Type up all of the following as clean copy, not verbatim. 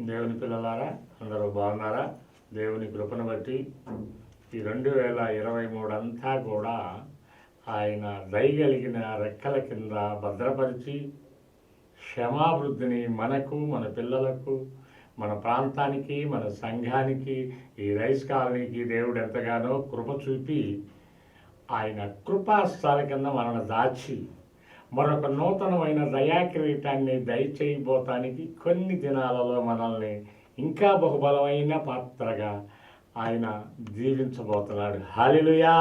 దేవుని పిల్లలారా, అందరూ బాగున్నారా? దేవుని కృపను బట్టి ఈ 2023 అంతా కూడా ఆయన దయగలిగిన రెక్కల కింద భద్రపరిచి క్షమాభివృద్ధిని మనకు, మన పిల్లలకు, మన ప్రాంతానికి, మన సంఘానికి, ఈ రైస్ కాలనీకి దేవుడు ఎంతగానో కృప చూపి ఆయన కృపాస్థాల కింద మనల్ని దాచి మరొక నూతనమైన దయాకిరీటాన్ని దయచేయబోతానికి కొన్ని దినాలలో మనల్ని ఇంకా బహుబలమైన పాత్రగా ఆయన దీవించబోతున్నాడు. హల్లెలూయా!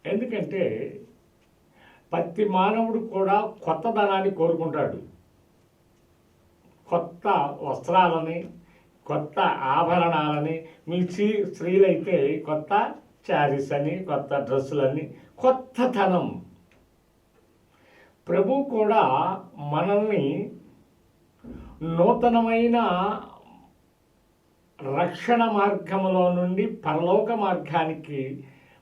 ఎందుకంటే ప్రతి మానవుడు కూడా కొత్తదనాన్ని కోరుకుంటాడు. కొత్త వస్త్రాలని, కొత్త ఆభరణాలని, మీ స్త్రీలైతే కొత్త శారీస్ అని, కొత్త డ్రెస్సులని, కొత్తతనం. ప్రభు కూడా మనల్ని నూతనమైన రక్షణ మార్గంలో నుండి పరలోక మార్గానికి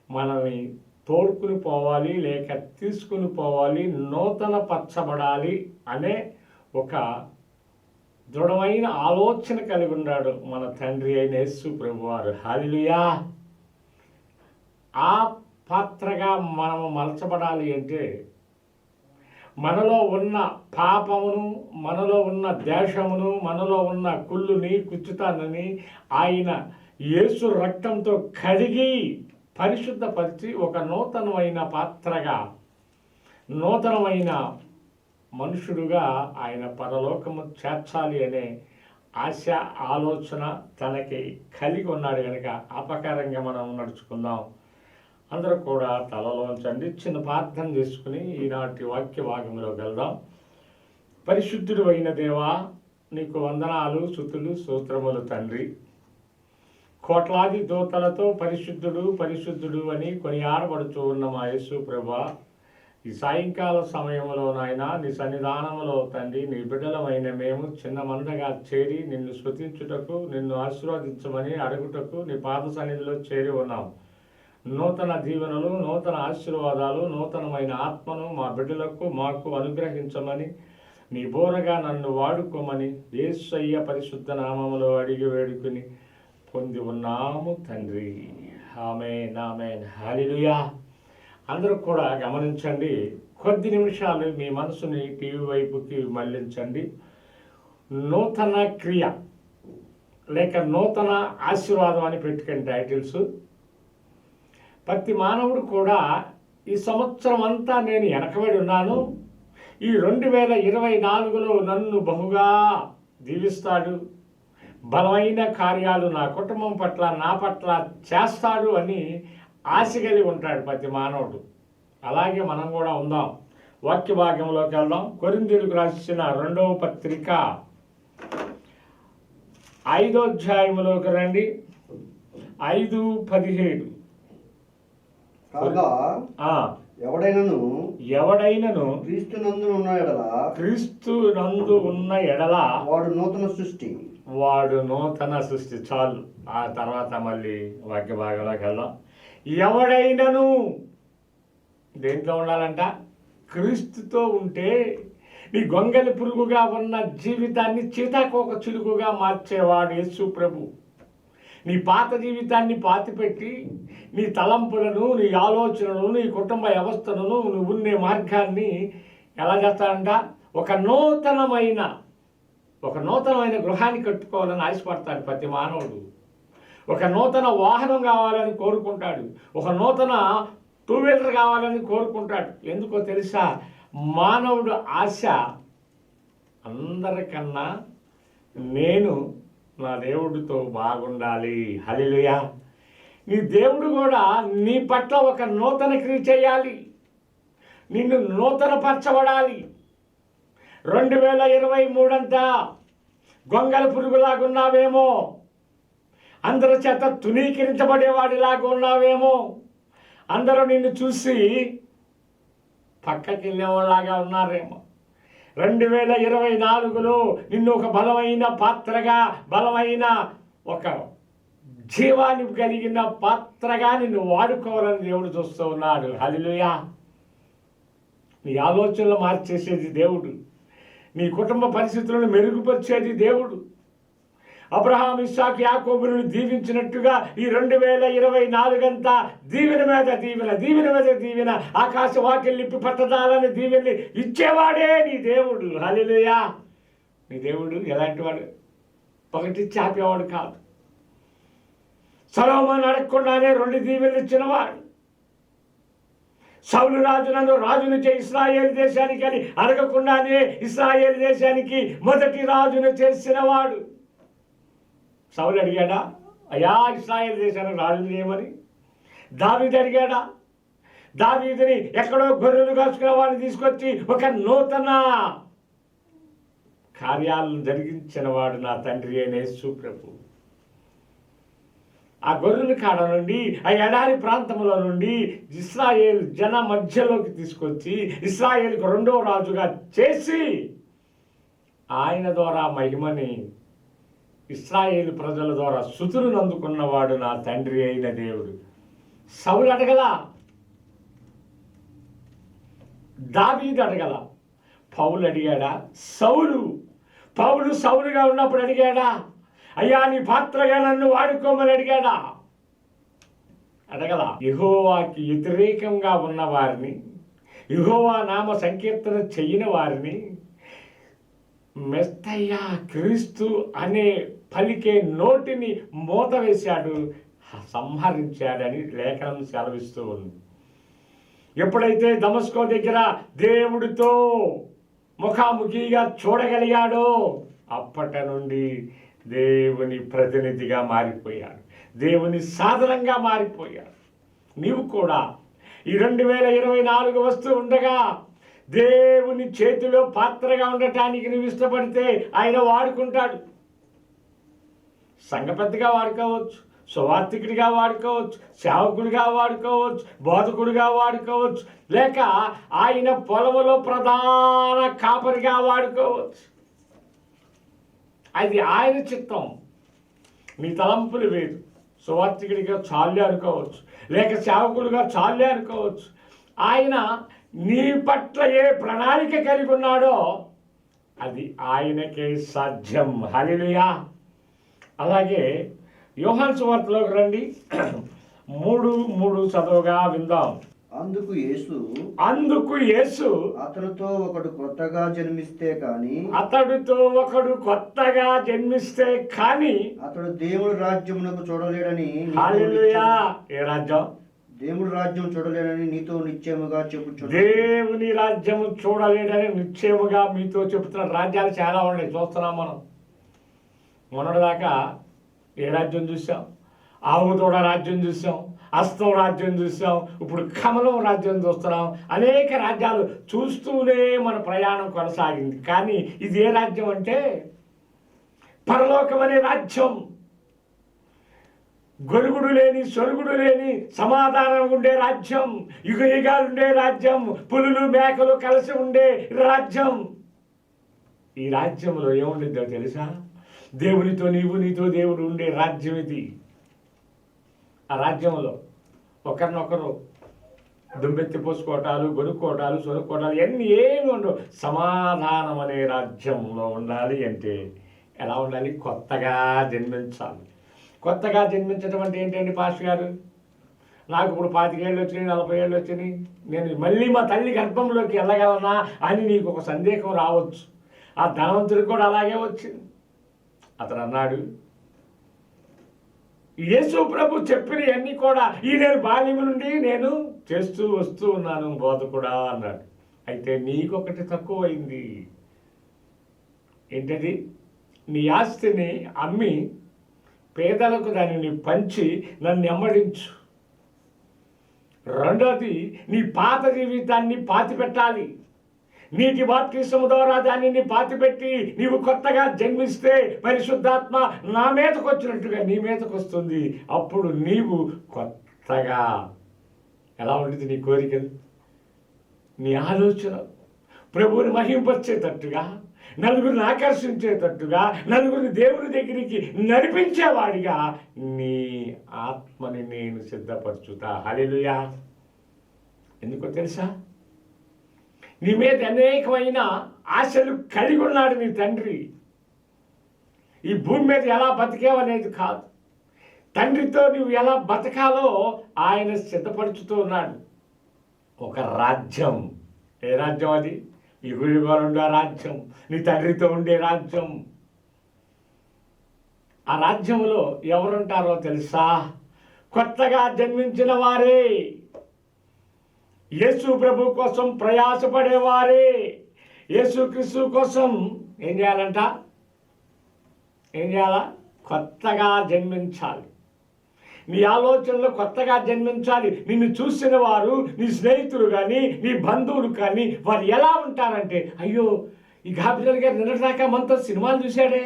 మనల్ని తోడుకుని పోవాలి, లేక తీసుకుని పోవాలి, నూతన పరచబడాలి అనే ఒక దృఢమైన ఆలోచన కలిగి ఉన్నాడు మన తండ్రి అయిన యేసు ప్రభువారు. హల్లెలూయా! ఆ పాత్రగా మనము మలచబడాలి అంటే మనలో ఉన్న పాపమును, మనలో ఉన్న దేశమును, మనలో ఉన్న కుళ్ళుని, కుచ్చుతానని ఆయన యేసు రక్తంతో కడిగి పరిశుద్ధపరిచి ఒక నూతనమైన పాత్రగా, నూతనమైన మనుషుడుగా ఆయన పరలోకము చేర్చాలి అనే ఆశ, ఆలోచన తనకి కలిగి ఉన్నాడు కనుక అపకారంగా మనం నడుచుకుందాం. అందరూ కూడా తలలోంచండి, చిన్న ప్రార్థన చేసుకుని ఈనాటి వాక్య భాగంలోకి వెళ్దాం. పరిశుద్ధుడు అయిన దేవా, నీకు వందనాలు, స్తుతులు, స్తోత్రములు తండ్రి. కోట్లాది దూతలతో పరిశుద్ధుడు పరిశుద్ధుడు అని కొనియాడబడుతూ ఉన్న మా యేసు ప్రభువా, ఈ సాయంకాల సమయంలో నాయన నీ సన్నిధానంలో తండ్రి, నీ బిడ్డలమైన మేము చిన్న మందగా చేరి నిన్ను స్తుతించుటకు, నిన్ను ఆశీర్వదించమని అడుగుటకు నీ పాద సన్నిధిలో చేరి ఉన్నాం. నూతన దీవెనలు, నూతన ఆశీర్వాదాలు, నూతనమైన ఆత్మను మా బిడ్డలకు, మాకు అనుగ్రహించమని, నీ బోరగా నన్ను వాడుకోమని యేసయ్య పరిశుద్ధ నామములో అడిగి వేడుకుని పొంది ఉన్నాము తండ్రి. ఆమేన్, ఆమేన్. హల్లెలూయా! అందరూ కూడా గమనించండి. కొద్ది నిమిషాలు మీ మనసుని టీవీ వైపుకి మళ్లించండి. నూతన క్రియ లేక నూతన ఆశీర్వాదం అని పెట్టుకుని టైటిల్స్. ప్రతి మానవుడు కూడా ఈ సంవత్సరం అంతా నేను వెనకబడి ఉన్నాను, ఈ 2024లో నన్ను బహుగా దీవిస్తాడు, బలమైన కార్యాలు నా కుటుంబం పట్ల, నా పట్ల చేస్తాడు అని ఆశ కలిగి ఉంటాడు ప్రతి మానవుడు. అలాగే మనం కూడా ఉందాం. వాక్య భాగంలోకి వెళ్దాం. కొరింథీయులకు రాసిన 2వ పత్రిక 5వ అధ్యాయంలోకి రండి. 5:17. కాగా ఎవడైనను క్రీస్తు నందు ఉన్న ఎడల వాడు నూతన సృష్టి. చాలు, ఆ తర్వాత మళ్ళీ వాక్య భాగంలోకి వెళ్దాం. ఎవడైనను దేంట్లో ఉండాలంట? క్రీస్తుతో ఉంటే నీ గొంగలి పురుగుగా ఉన్న జీవితాన్ని చీతాకోక చిలుకుగా మార్చేవాడు యేసు ప్రభు. నీ పాత జీవితాన్ని పాతిపెట్టి నీ తలంపులను, నీ ఆలోచనలను, నీ కుటుంబ వ్యవస్థలను, నువ్వు ఉండే మార్గాన్ని ఎలా చేస్తాడంట? ఒక నూతనమైన గృహాన్ని కట్టుకోవాలని ఆశపడతాడు ప్రతి మానవుడు. ఒక నూతన వాహనం కావాలని కోరుకుంటాడు. ఒక నూతన 2 వీలర్ కావాలని కోరుకుంటాడు. ఎందుకో తెలుసా? మానవుడు ఆశ అందరికన్నా నేను నా దేవుడితో బాగుండాలి. హల్లెలూయా! నీ దేవుడు కూడా నీ పట్ల ఒక నూతన క్రియ చేయాలి, నిన్ను నూతన పరచబడాలి. 2023 అంతా గొంగల పురుగులాగున్నావేమో, అందరి చేత తునీకరించబడేవాడిలాగా ఉన్నావేమో, అందరూ నిన్ను చూసి పక్కకి వెళ్ళేవాళ్ళలాగా ఉన్నారేమో. 2024లో నిన్ను ఒక బలమైన పాత్రగా, బలమైన ఒక జీవాన్ని కలిగిన పాత్రగా నిన్ను వాడుకోవాలని దేవుడు చూస్తూ ఉన్నాడు. హల్లెలూయా! నీ ఆలోచనలు మార్చేసేది దేవుడు. నీ కుటుంబ పరిస్థితులను మెరుగుపరిచేది దేవుడు. అబ్రహాం, ఇస్సాకు, యాకోబులను దీవించినట్టుగా ఈ 2024 అంతా దీవెన మీద దీవెన, దీవెన మీద దీవెన, ఆకాశ వాకిళ్ళు నింపి పట్టదాలని దీవెని ఇచ్చేవాడే నీ దేవుడు. హల్లెలూయా. నీ దేవుడు ఎలాంటి వాడు? ఒకటి చాపేవాడు కాదు. సొలొమోను అడగకుండానే 2 దీవెనలు ఇచ్చినవాడు. సౌలు రాజు నన్ను రాజును చేయి ఇశ్రాయేలు దేశానికి అని అడగకుండానే ఇశ్రాయేలు దేశానికి మొదటి రాజును చేసినవాడు. సౌలు అడిగాడా, అయ్యా ఇశ్రాయేలు దేశానికి రాజును చేయమని? దావీదు అడిగాడా? దావీదుని ఎక్కడో గొర్రెలు కాసుకునే వాడిని తీసుకొచ్చి ఒక నూతన కార్యాలను జరిగించిన వాడు నా తండ్రి అయిన యేసు ప్రభు. ఆ గొర్రెల కాడ నుండి, ఆ ఎడారి ప్రాంతంలో నుండి ఇశ్రాయేల్ జన మధ్యలోకి తీసుకొచ్చి ఇశ్రాయేల్కు 2వ రాజుగా చేసి ఆయన ద్వారా మహిమని ఇశ్రాయేలు ప్రజల ద్వారా స్తుతులను అందుకున్నవాడు నా తండ్రి అయిన దేవుడు. సౌలు అడగల, దావీదు అడగల, పౌలు అడిగాడా? పౌలు సౌలుగా ఉన్నప్పుడు అడిగాడా, అయ్యా నీ పాత్రగా నన్ను వాడుకోమని అడిగాడా? అడగల. యెహోవాకి వ్యతిరేకంగా ఉన్న వారిని, యెహోవా నామ సంకీర్తన చెయ్యని వారిని మెస్తయ్య క్రీస్తు అనే పలికే నోటిని మూత వేశాడు, సంహరించాడని లేఖనం సెలవిస్తూ ఉంది. ఎప్పుడైతే దమస్కో దగ్గర దేవుడితో ముఖాముఖిగా చూడగలిగాడో అప్పటి నుండి దేవుని ప్రతినిధిగా మారిపోయాడు, దేవుని సాధనంగా మారిపోయాడు. నీవు కూడా ఈ 2024 వస్తూ ఉండగా దేవుని చేతిలో పాత్రగా ఉండటానికి నువ్వు ఇష్టపడితే ఆయన వాడుకుంటాడు. సంఘ పెద్దగా వాడుకోవచ్చు, సువార్థికుడిగా వాడుకోవచ్చు, సేవకుడిగా వాడుకోవచ్చు, బోధకుడిగా వాడుకోవచ్చు, లేక ఆయన పొలంలో ప్రధాన కాపరిగా వాడుకోవచ్చు. అది ఆయన చిత్తం. నీ తలంపులు వేరు. సువార్థికుడిగా చాలే అనుకోవచ్చు, లేక సేవకుడిగా చాలే అనుకోవచ్చు. ఆయన నీ పట్ల ఏ ప్రణాళిక కలిగి ఉన్నాడో అది ఆయనకే సాధ్యం. హల్లెలూయా. అలాగే యోహాను సువార్తలోకి రండి, 3:3 చదువుగా విందాం. అందుకు యేసు అతడితో ఒకడు కొత్తగా జన్మిస్తే కాని అతడు దేవుడి రాజ్యమునకు చూడలేడని. హల్లెలూయా. ఏ రాజ్యం? దేవుడి రాజ్యం చూడలేడని నీతో నిశ్చయముగా చెప్పుచున్నాను. దేవుని రాజ్యము చూడలేడని నిశ్చయముగా మీతో చెప్తున్న రాజ్యాలు చాలా ఉన్నాయి, చూస్తున్నాం మనం. మొన్నటిదాకా ఏ రాజ్యం చూసాం? ఆవుతోడ రాజ్యం చూసాం, అస్తం రాజ్యం చూసాం, ఇప్పుడు కమలం రాజ్యం చూస్తున్నాం. అనేక రాజ్యాలు చూస్తూనే మన ప్రయాణం కొనసాగింది. కానీ ఇది ఏ రాజ్యం అంటే పరలోకం అనే రాజ్యం. గొరుగుడు లేని, సొరుగుడు లేని, సమాధానం ఉండే రాజ్యం, యుగ యుగాలు ఉండే రాజ్యం, పులులు మేకలు కలిసి ఉండే రాజ్యం. ఈ రాజ్యంలో ఏముండిద్దో తెలుసా? దేవునితో నీవు, నీతో దేవుడు ఉండే రాజ్యం ఇది. ఆ రాజ్యంలో ఒకరినొకరు దుమ్మెత్తి పోసుకోవటాలు, గొనుక్కోవటాలు, సొనుక్కోవటాలు ఇవన్నీ ఏమి ఉండవు. సమాధానం అనే రాజ్యంలో ఉండాలి అంటే ఎలా ఉండాలి? కొత్తగా జన్మించాలి. కొత్తగా జన్మించడం అంటే ఏంటండి పాస్టర్ గారు? నాకు ఇప్పుడు 25 ఏళ్ళు వచ్చినాయి, 40 ఏళ్ళు వచ్చినాయి, నేను మళ్ళీ మా తల్లి గర్భంలోకి వెళ్ళగలనా అని నీకు ఒక సందేహం రావచ్చు. ఆ ధనవంతుడికి కూడా అలాగే వచ్చింది. అతను అన్నాడు, యేసు ప్రభు చెప్పినవన్నీ కూడా ఈ నేను బాల్యం నుండి నేను చేస్తూ వస్తూ ఉన్నాను బోధకుడా అన్నాడు. అయితే నీకొకటి తక్కువైంది. ఏంటది? నీ ఆస్తిని అమ్మి పేదలకు దానిని పంచి నన్ను ఎమ్మడించు. రెండోది, నీ పాత జీవితాన్ని పాతిపెట్టాలి. నీటి బాప్తిసము ద్వారా దానిని పాతిపెట్టి నీవు కొత్తగా జన్మిస్తే పరిశుద్ధాత్మ నా మీదకు వచ్చినట్టుగా నీ మీదకు వస్తుంది. అప్పుడు నీవు కొత్తగా ఎలా ఉంటుంది? నీ కోరికలు, నీ ఆలోచన ప్రభువుని మహింపరిచేటట్టుగా, నలుగురిని ఆకర్షించేటట్టుగా, నలుగురిని దేవుని దగ్గరికి నడిపించేవాడిగా నీ ఆత్మని నేను సిద్ధపరచుతా. హల్లెలూయా. ఎందుకో తెలుసా? నీ మీద అనేకమైన ఆశలు కలిగి ఉన్నాడు నీ తండ్రి. ఈ భూమి మీద ఎలా బతికేవనేది కాదు, తండ్రితో నువ్వు ఎలా బతకాలో ఆయన సిద్ధపరుచుతూ ఉన్నాడు. ఒక రాజ్యం. ఏ రాజ్యం అది? యుగులుగా ఉండే రాజ్యం, నీ తండ్రితో ఉండే రాజ్యం. ఆ రాజ్యంలో ఎవరుంటారో తెలుసా? కొత్తగా జన్మించిన వారే, యేసు ప్రభు కోసం ప్రయాసపడేవారే. యేసుక్రీస్తు కోసం ఏం చేయాలంట? ఏం చేయాలా? కొత్తగా జన్మించాలి. నీ ఆలోచనలో కొత్తగా జన్మించాలి. నిన్ను చూసిన వారు, నీ స్నేహితులు కానీ, నీ బంధువులు కానీ, వారు ఎలా ఉంటారంటే, అయ్యో ఈ గాబ్రియల్ గారు నిన్నటిదాకా మనతో సినిమాలు చూశాడే,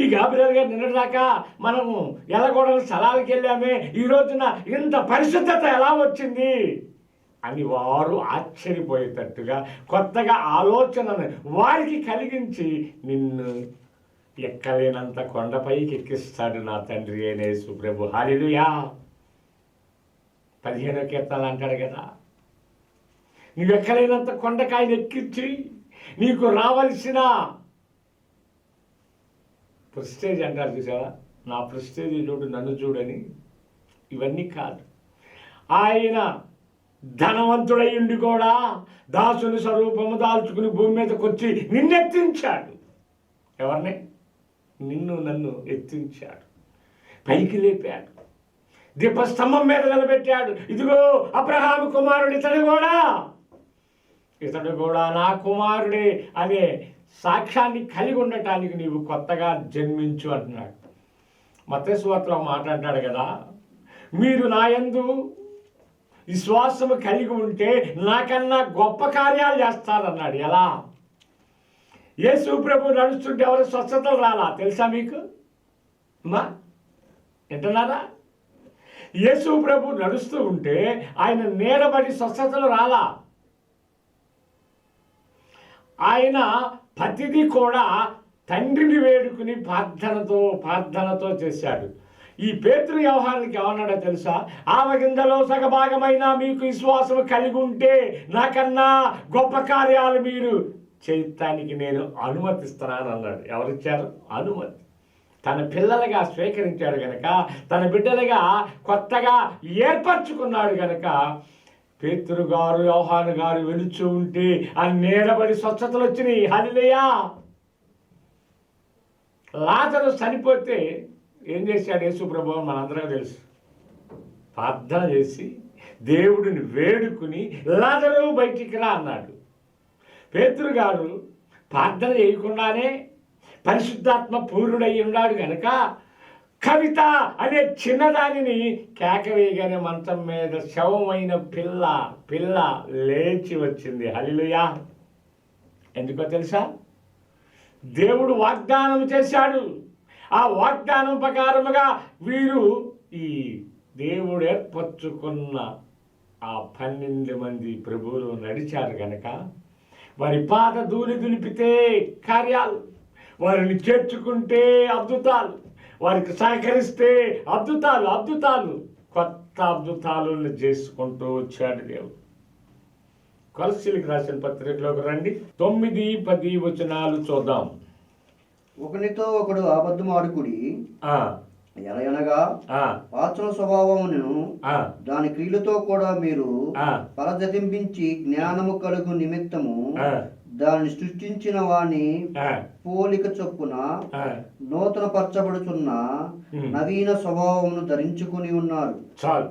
ఈ గాబ్రియల్ గారు నిన్నటిదాకా మనము ఎలగొడల స్థలాలకు వెళ్ళామే, ఈ రోజున ఇంత పరిశుద్ధత ఎలా వచ్చింది అని వారు ఆశ్చర్యపోయేటట్టుగా కొత్తగా ఆలోచనను వారికి కలిగించి నిన్ను ఎక్కలేనంత కొండపైకి ఎక్కిస్తాడు నా తండ్రి అయిన యేసు ప్రభు. హల్లెలూయా. 15వ కీర్తనలు అంటాడు కదా, నువ్వు ఎక్కలేనంత కొండకాయని ఎక్కించి నీకు రావలసిన ప్రెస్టేజ్ అంటారు చూసావా, నా ప్రెస్టేజ్ చూడు, నన్ను చూడని. ఇవన్నీ కాదు, ఆయన ధనవంతుడై ఉండి కూడా దాసుని స్వరూపము దాల్చుకుని భూమి మీదకి వచ్చి నిన్నెత్తించాడు. ఎవరిని? నిన్ను నన్ను ఎత్తించాడు, పైకి లేపాడు, దీపస్తంభం మీద నిలబెట్టాడు. ఇదిగో అబ్రహాము కుమారుడు ఇతడు కూడా నా కుమారుడే అనే సాక్ష్యాన్ని కలిగి ఉండటానికి నీవు కొత్తగా జన్మించు అంటున్నాడు. మత్తయి సువార్తలో మాట్లాడాడు కదా, మీరు నా యందు విశ్వాసము కలిగి ఉంటే నాకన్నా గొప్ప కార్యాలు చేస్తారన్నాడు. ఎలా? యేసు ప్రభు నడుస్తుంటే ఎవరు స్వస్థతలు రాలా తెలుసా మీకు? మా వింటున్నారా? యేసు ప్రభు నడుస్తూ ఉంటే ఆయన నీడబడి స్వస్థతలు రాలా. ఆయన ప్రతిదీ కూడా తండ్రిని వేడుకుని ప్రార్థనతో చేశాడు. ఈ పేతురు వ్యవహారానికి ఏమన్నాడో తెలుసా? ఆవగింజలో సగభాగమైన మీకు విశ్వాసం కలిగి ఉంటే నాకన్నా గొప్ప కార్యాలు మీరు చేయటానికి నేను అనుమతిస్తున్నాను అన్నాడు. ఎవరిచ్చారు అనుమతి? తన పిల్లలుగా స్వీకరించాడు గనక, తన బిడ్డలుగా కొత్తగా ఏర్పరచుకున్నాడు గనక, పేతురు గారు యోహాను గారు వెలుచు ఉంటే ఆ నీడబడి స్వచ్ఛతలు వచ్చినాయి. హల్లెలూయా. లాజరు చనిపోతే ఏం చేశాడు యేసు ప్రభువు? మనందరికీ తెలుసు. ప్రార్థన చేసి దేవుడిని వేడుకుని లాజరు బయటికి రా అన్నాడు. పేతురు గారు ప్రార్థన చేయకుండానే పరిశుద్ధాత్మ పూర్ణుడై ఉన్నాడు కనుక కవిత అనే చిన్నదానిని కేకవేయగానే మంచం మీద శవమైన పిల్ల లేచి వచ్చింది. హల్లెలూయా. ఎందుకో తెలుసా? దేవుడు వాగ్దానం చేశాడు. ఆ వాగ్దానం ప్రకారముగా వీరు ఈ దేవుడు ఏర్పరచుకున్న ఆ 12 మంది ప్రభువులు నడిచారు కనుక వారి పాద ధూళి దులిపితే కార్యాలు, వారిని చేర్చుకుంటే అద్భుతాలు, వారికి సహకరిస్తే అద్భుతాలు కొత్త అద్భుతాలను చేసుకుంటూ వచ్చాడు దేవుడు. కొలస్సీలకు రాసిన పత్రికలోకి రండి, 9-10 వచనాలు చూద్దాం. ఒకనితో ఒకడు అబద్ధం ఆడుకుడి, ఎలయనగా పాత్ర స్వభావమును దాని క్రియలతో కూడా మీరు పరజతింపించి జ్ఞానము కలుగు నిమిత్తము దాన్ని సృష్టించిన వాని పోలిక చొప్పున నూతన పరచబడుతున్న నవీన స్వభావమును ధరించుకుని ఉన్నారు. చాలు,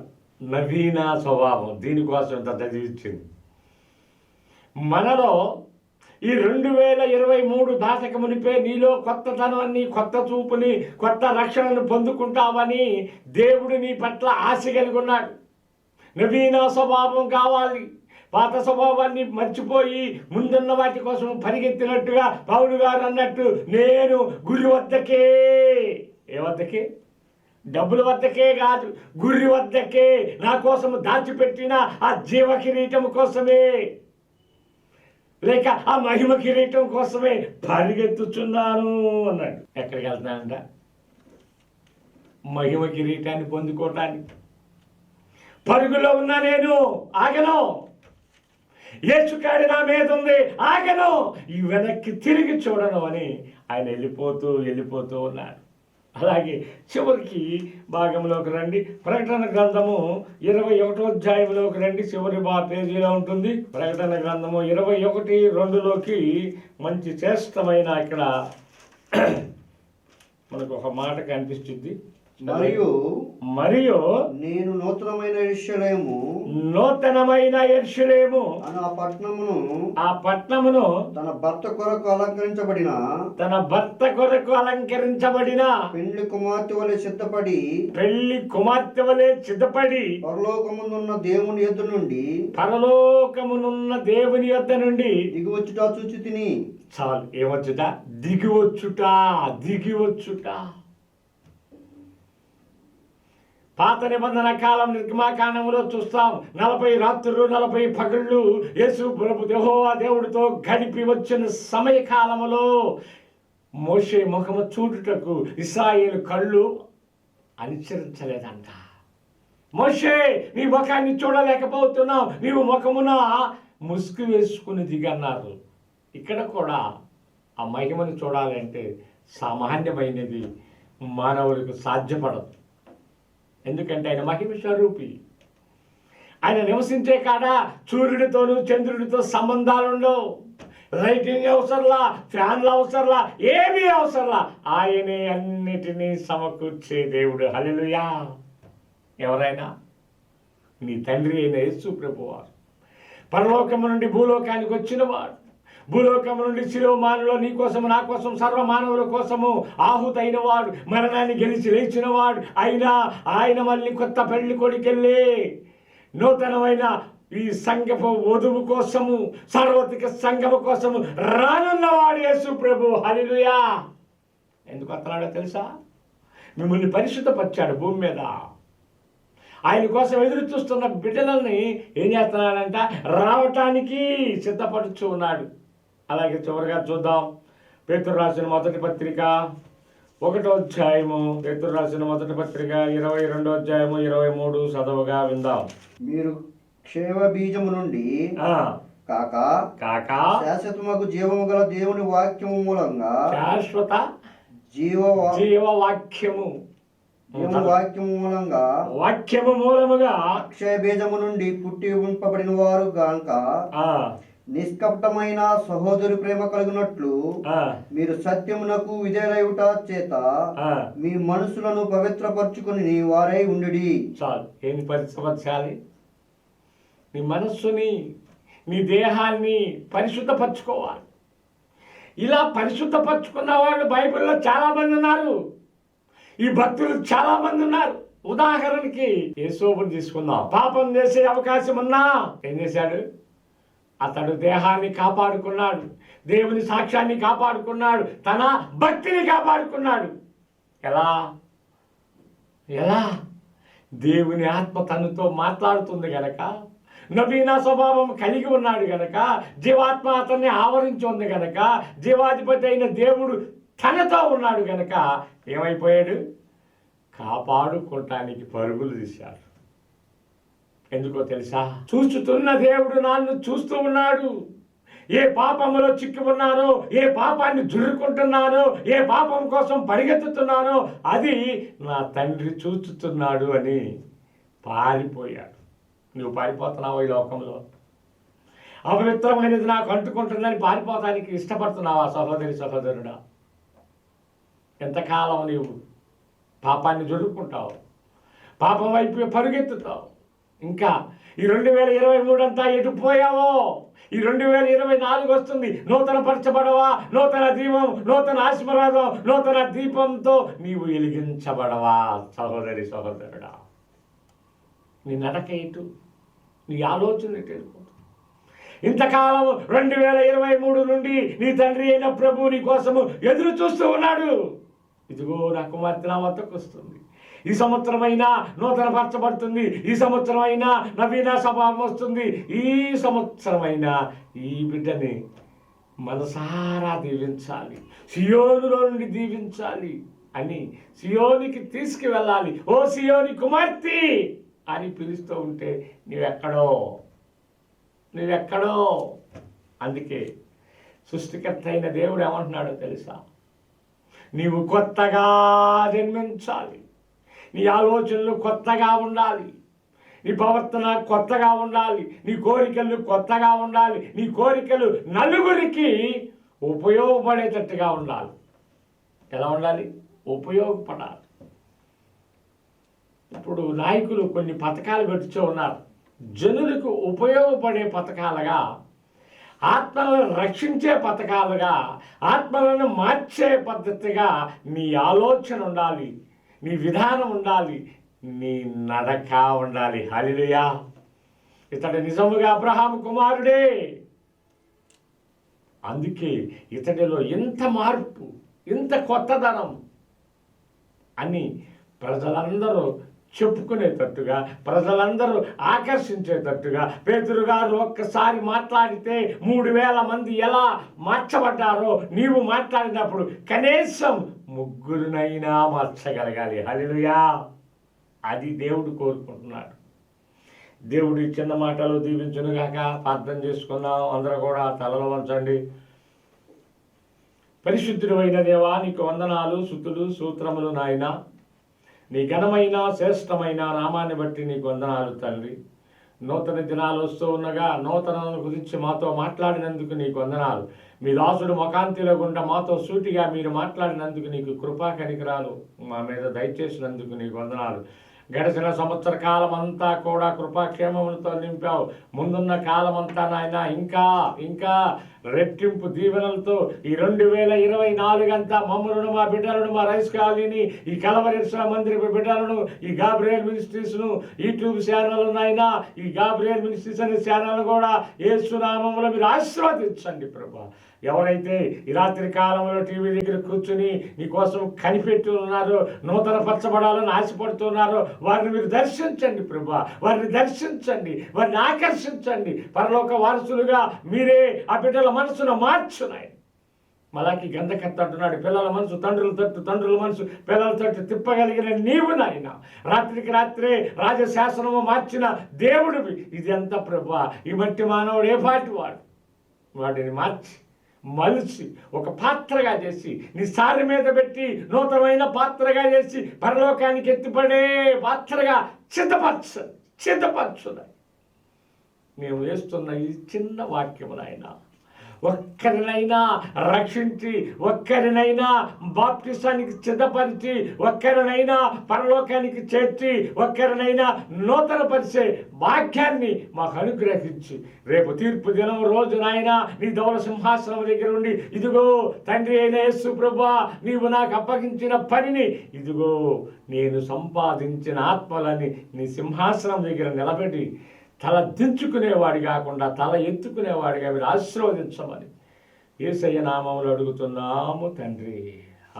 నవీన స్వభావం. దీనికోసం చదివించింది. మనలో ఈ 2023 దాటక మునిపే నీలో కొత్తతనాన్ని, కొత్త చూపుని, కొత్త రక్షణను పొందుకుంటామని దేవుడు నీ పట్ల ఆశ కలిగి ఉన్నాడు. నవీన స్వభావం కావాలి. పాత స్వభావాన్ని మర్చిపోయి ముందున్న వాటి కోసం పరిగెత్తినట్టుగా పౌలు గారు అన్నట్టు నేను గురి వద్దకే, ఏ వద్దకే? డబ్బుల వద్దకే కాదు, గురి వద్దకే, నా కోసం దాచిపెట్టిన ఆ జీవ కిరీటం కోసమే, లేక ఆ మహిమ కిరీటం కోసమే పరిగెత్తుచున్నాను అన్నాడు. ఎక్కడికి వెళ్తున్నానంట? మహిమ కిరీటాన్ని పొందుకోవటానికి పరుగులో ఉన్నా. నేను ఆగను. యేసుకాడి నా మీద ఉంది, ఆగను, ఈ వెనక్కి తిరిగి చూడను అని ఆయన వెళ్ళిపోతూ ఉన్నాడు. అలాగే చివరికి భాగంలోకి రండి, ప్రకటన గ్రంథము 21వ అధ్యాయంలోకి రండి. చివరి పేజీలో ఉంటుంది. ప్రకటన గ్రంథము 21:2లోకి మంచి శ్రేష్టమైన ఇక్కడ మనకు ఒక మాట కనిపిస్తుంది. మరియు నేను నూతనమైన యెరూషలేము ఆ పట్టణమును తన భర్త కొరకు అలంకరించబడిన పెళ్లి కుమార్తె వలె సిద్ధపడి పరలోకమునున్న దేవుని యొద్ద నుండి దిగివచ్చుట చూచి తిని. చాలు, ఏమొచ్చుట? దిగివచ్చుట. పాత నిబంధన కాలం నిర్గమాకాండములో చూస్తాం, 40 రాత్రులు 40 పగళ్ళు యేసు ప్రభు యెహోవా దేవుడితో గడిపి వచ్చిన సమయకాలములో మోషే ముఖము చూడుటకు ఇశ్రాయేలు కళ్ళు అనుసరించలేదంట. మోషే, నీ ముఖాన్ని చూడలేకపోతున్నావు, నీవు ముఖమున ముసుగు వేసుకుని దిగన్నారు. ఇక్కడ కూడా ఆ మహిమను చూడాలంటే సామాన్యమైనది మానవులకు సాధ్యపడదు. ఎందుకంటే ఆయన మహిమ స్వరూపి. ఆయన నివసించే కాడ సూర్యుడితోనూ చంద్రుడితో సంబంధాలు ఉండవు. లైటింగ్ అవసరంలా, ఫ్యాన్లు అవసరంలా, ఏమీ అవసరంలా. ఆయనే అన్నిటినీ సమకూర్చే దేవుడు. హల్లెలూయా. ఎవరైనా నీ తండ్రి అయిన యేసు ప్రభువారు పరలోకము నుండి భూలోకానికి వచ్చినవాడు, భూలోకము నుండి శిలోమానులో నీ కోసము నా కోసం సర్వ మానవుల కోసము ఆహుతైన వాడు, మరణాన్ని గెలిచి లేచినవాడు. అయినా ఆయన మళ్ళీ కొత్త పెళ్లి కొడుకెళ్ళి నూతనమైన ఈ సంఘపు వధువు కోసము, సార్వత్రిక సంఘము కోసము రానున్నవాడు యేసు ప్రభు. హల్లెలూయా. ఎందుకు వస్తున్నాడో తెలుసా? మిమ్మల్ని పరిశుద్ధపరిచాడు భూమి మీద. ఆయన కోసం ఎదురు చూస్తున్న బిడ్డలని ఏం చేస్తున్నాడంట? రావటానికి సిద్ధపడుచు ఉన్నాడు. అలాగే చివరిగా చూద్దాం, పేతురు రాసిన మొదటి పత్రిక 1వ అధ్యాయము, పేతురు రాసిన మొదటి పత్రిక 22వ అధ్యాయము 23 చదవగా విందాం. మీరు క్షేమ బీజము నుండి కాక శాశ్వతముకు జీవము గల దేవుని వాక్యము మూలంగా, శాశ్వత వాక్యము మూలముగా అక్షయ బీజము నుండి పుట్టి ఉంపబడిన వారు గాక నిష్కపటమైన సహోదరి ప్రేమ కలిగినట్లు మీరు సత్యమునకు విధేయుట చేత మీ మనసులను పవిత్రపరచుకుని వారై ఉండుడి. చాలు. ఏం పరిశుభ్రపరచాలి? నీ మనస్సుని, నీ దేహాన్ని పరిశుద్ధపరచుకోవాలి. ఇలా పరిశుద్ధపరచుకున్న వాళ్ళు బైబిల్లో చాలామంది ఉన్నారు. ఈ భక్తులు చాలామంది ఉన్నారు. ఉదాహరణకి యేసోబుని తీసుకుందాం. పాపం చేసే అవకాశం ఉన్నా ఏం చేశాడు? అతడు దేహాన్ని కాపాడుకున్నాడు, దేవుని సాక్ష్యాన్ని కాపాడుకున్నాడు, తన భక్తిని కాపాడుకున్నాడు. ఎలా? దేవుని ఆత్మ తనతో మాట్లాడుతుంది గనక, నవీన స్వభావం కలిగి ఉన్నాడు గనక, జీవాత్మ అతన్ని ఆవరించి ఉంది గనక, జీవాధిపతి అయిన దేవుడు తనతో ఉన్నాడు గనక ఏమైపోయాడు? కాపాడుకోవటానికి పరుగులు తీశాడు. ఎందుకో తెలుసా? చూస్తున్న దేవుడు నన్ను చూస్తూ ఉన్నాడు. ఏ పాపములో చిక్కి ఉన్నానో, ఏ పాపాన్ని జుర్రుకుంటున్నానో, ఏ పాపం కోసం పరిగెత్తుతున్నానో అది నా తండ్రి చూస్తున్నాడు అని పారిపోయాడు. నువ్వు పారిపోతున్నావా ఈ లోకంలో? అపవిత్రమైనది నాకు అంటుకుంటుందని పారిపోతానికి ఇష్టపడుతున్నావా సహోదరి సహోదరుడా? ఎంతకాలం నీవు పాపాన్ని జరుపుకుంటావు, పాపం వైపు పరుగెత్తుతావు? ఇంకా ఈ 2023 అంతా ఎటు పోయావో? ఈ 2024 వస్తుంది. నూతన పరచబడవా? నూతన దీపం, నూతన ఆశీర్వాదం, నూతన దీపంతో నీవు వెలిగించబడవా సహోదరి సహోదరుడా? నీ నడక ఎటు? నీ ఆలోచన ఎటు? ఇంతకాలం 2023 నుండి నీ తండ్రి అయిన ప్రభు నీ కోసము ఎదురు చూస్తూ ఉన్నాడు. ఇదిగో నా కుమార్తె నా వద్దకు వస్తుంది, ఈ సంవత్సరమైనా నూతన పరచబడుతుంది, ఈ సంవత్సరమైనా నవీన స్వభావం వస్తుంది, ఈ సంవత్సరమైనా ఈ బిడ్డని మనసారా దీవించాలి, సియోనులో నుండి దీవించాలి అని సియోనికి తీసుకువెళ్ళాలి. ఓ సియోని కుమార్తె అని పిలుస్తూ ఉంటే నీవెక్కడో నువ్వెక్కడో. అందుకే సృష్టికర్త అయిన దేవుడు ఏమంటున్నాడో తెలుసా? నీవు కొత్తగా జన్మించాలి, నీ ఆలోచనలు కొత్తగా ఉండాలి, నీ ప్రవర్తన కొత్తగా ఉండాలి, నీ కోరికలు కొత్తగా ఉండాలి, నీ కోరికలు నలుగురికి ఉపయోగపడేటట్టుగా ఉండాలి. ఎలా ఉండాలి? ఉపయోగపడాలి. ఇప్పుడు నాయకులు కొన్ని పథకాలు పెట్టుచూ ఉన్నారు. జనులకు ఉపయోగపడే పథకాలుగా, ఆత్మలను రక్షించే పథకాలుగా, ఆత్మలను మార్చే పద్ధతిగా నీ ఆలోచన ఉండాలి, నీ విధానం ఉండాలి, నీ నడక ఉండాలి. హల్లెలూయా! ఇతడు నిజముగా అబ్రహాము కుమారుడే. అందుకే ఇతడిలో ఇంత మార్పు, ఇంత కొత్తదనం అని ప్రజలందరూ చెప్పుకునేటట్టుగా, ప్రజలందరూ ఆకర్షించేటట్టుగా పేతురు గారు ఒక్కసారి మాట్లాడితే 3000 మంది ఎలా మార్చబడ్డారో నీవు మాట్లాడినప్పుడు కనీసం 3 మార్చగలగాలి. హల్లెలూయా! అది దేవుడు కోరుకుంటున్నాడు. దేవుడి చిన్న మాటలు దీవించునుగాక. ప్రార్థన చేసుకుందాం. అందరూ కూడా తలలు వంచండి. పరిశుద్ధుడు అయిన దేవా, నీకు వందనాలు, స్తుతులు, స్తోత్రములు నాయన. నీ ఘనమైన శ్రేష్టమైన నామాన్ని బట్టి నీకు వందనాలు తండ్రి. నూతన దినాలు వస్తూ ఉండగా నూతనను గురించి మాతో మాట్లాడినందుకు నీకు వందనాలు. మీ దాసుడు ముఖాంతిలో గుండా మాతో సూటిగా మీరు మాట్లాడినందుకు నీకు కృపా కనికరాలు మా మీద దయచేసినందుకు నీకు వందనాలు. గడిచిన సంవత్సర కాలం అంతా కూడా కృపాక్షేమములతో నింపావు. ముందున్న కాలం అంతా నాయన ఇంకా ఇంకా రెట్టింపు దీవెనలతో ఈ 2024 అంతా మమ్మలను, మా బిడ్డలను, మా రైస్ కాలనీని, ఈ కలవరేశ్వర మందిర బిడ్డలను, ఈ గాబ్రియల్ మినిస్ట్రీస్ను, యూట్యూబ్ ఛానల్ నాయన, ఈ గాబ్రియల్ మినిస్ట్రీస్ అనే ఛానల్ కూడా యేసు నామములో మీరు ఆశీర్వదించండి ప్రభా. ఎవరైతే ఈ రాత్రి కాలంలో టీవీ దగ్గర కూర్చుని నీకోసం కనిపెట్టి ఉన్నారో, నూతన పరచబడాలని ఆశపడుతున్నారో వారిని మీరు దర్శించండి ప్రభా. వారిని దర్శించండి, వారిని ఆకర్షించండి. పరలోక వారసులుగా మీరే ఆ బిడ్డల మనసును మార్చున్నాయి. మలాకి గంధకర్త అంటున్నాడు, పిల్లల మనసు తండ్రుల తట్టు, తండ్రుల మనసు పిల్లల తట్టు తిప్పగలిగిన నీవు నాయన. రాత్రికి రాత్రే రాజశాసనము మార్చిన దేవుడివి. ఇది ఎంత ప్రభా? ఈ మట్టి మానవుడు ఏ పాటి వాడు? వాటిని మార్చి మలిచి ఒక పాత్రగా చేసి నీ సారి మీద పెట్టి నూతనమైన పాత్రగా చేసి పరలోకానికి ఎత్తిపడే పాత్రగా సిద్ధపరచున్నాయి. మేము వేస్తున్న ఈ చిన్న వాక్యము నాయన, ఒక్కరినైనా రక్షించి, ఒక్కరినైనా బాప్టిసానికి సిద్ధపరిచి, ఒక్కరినైనా పరలోకానికి చేర్చి, ఒక్కరినైనా నూతన పరిచే భాగ్యాన్ని మాకు అనుగ్రహించి రేపు తీర్పు దినం రోజు నాయన నీ ధవల సింహాసనం దగ్గర ఉండి, ఇదిగో తండ్రి అయిన యేసు ప్రభువా, నీవు నాకు అప్పగించిన పనిని, ఇదిగో నేను సంపాదించిన ఆత్మలని నీ సింహాసనం దగ్గర నిలబెట్టి తల దించుకునేవాడి కాకుండా తల ఎత్తుకునేవాడిగా మీరు ఆశీర్వదించమని యేసయ్య నామములో అడుగుతున్నాము తండ్రి.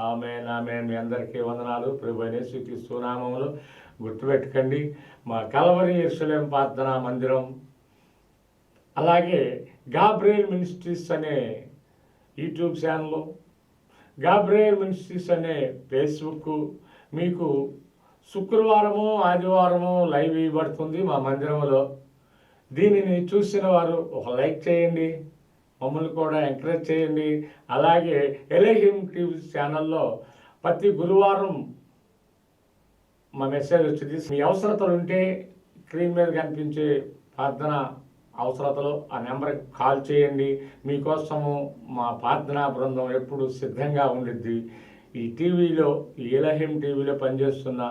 ఆమేన్, ఆమేన్. మీ అందరికీ వందనాలు. ప్రభువైన యేసుక్రీస్తు నామములో గుర్తుపెట్టుకోండి, మా కల్వరి యెరూషలేము ప్రార్థనా మందిరం, అలాగే గాబ్రియల్ మినిస్ట్రీస్ అనే యూట్యూబ్ ఛానల్, గాబ్రియల్ మినిస్ట్రీస్ అనే ఫేస్బుక్ మీకు శుక్రవారము, ఆదివారము లైవ్ ఇవ్వబడుతుంది మా మందిరంలో. దీనిని చూసిన వారు ఒక లైక్ చేయండి, మమ్మల్ని కూడా ఎంకరేజ్ చేయండి. అలాగే ఎలహిం టీవీ ఛానల్లో ప్రతి గురువారం మా మెసేజ్ వచ్చింది. మీ అవసరతలు ఉంటే స్క్రీన్ మీద కనిపించే ప్రార్థన అవసరతలు ఆ నెంబర్కి కాల్ చేయండి. మీకోసము మా ప్రార్థనా బృందం ఎప్పుడు సిద్ధంగా ఉండిద్ది. ఈ టీవీలో, ఈ ఎలహిం టీవీలో పనిచేస్తున్న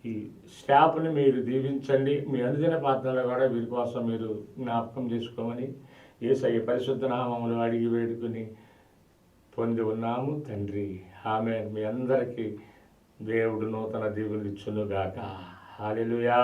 ఈ స్టాఫ్ని మీరు దీవించండి. మీ అనుదిన ప్రార్థనలో కూడా వీరి కోసం మీరు జ్ఞాపకం చేసుకోమని యేసయ్య పరిశుద్ధ నామములో అడిగి వేడుకుని పొంది ఉన్నాము తండ్రి. ఆమేన్. మీ అందరికీ దేవుడు నూతన దీవెనలు ఇచ్చునుగాక. హల్లెలూయా.